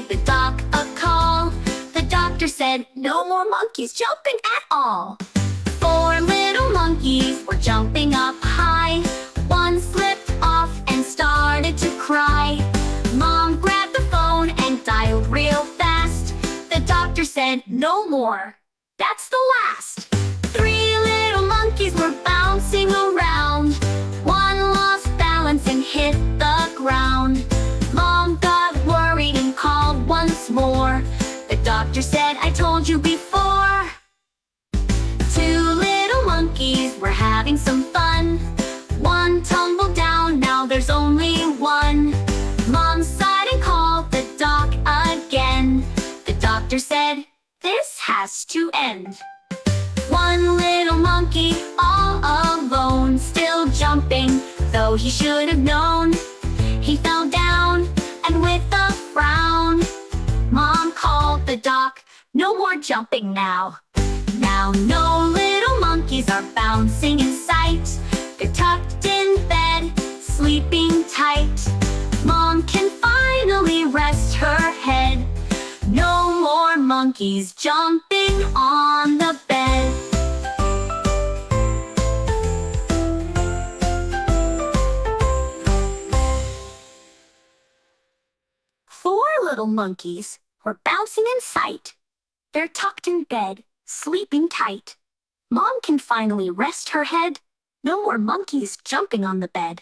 gave the doc a call. The doctor said, no more monkeys jumping at all. 4 little monkeys were jumping up high. One slipped off and started to cry. Mom grabbed the phone and dialed real fast. The doctor said, no more. That's the last. 3 little monkeys were bouncing around. One lost balance and hit the ground. Mom got worried and called once more. The doctor said, I told you before. 2 little monkeys were having some fun. One tumbled down, now there's only one. Mom sighed and called the doc again. The doctor said, this has to end. 1 little monkey all alone, still jumping, though he should have known. He fell down, and with a frown, Mom called the doc, no more jumping now. Now no little monkeys are bouncing in sight. They're tucked in bed, sleeping tight. Mom can finally rest her head. No more monkeys jumping on the bed. Four little monkeys were bouncing in sight. They're tucked in bed, sleeping tight. Mom can finally rest her head. No more monkeys jumping on the bed.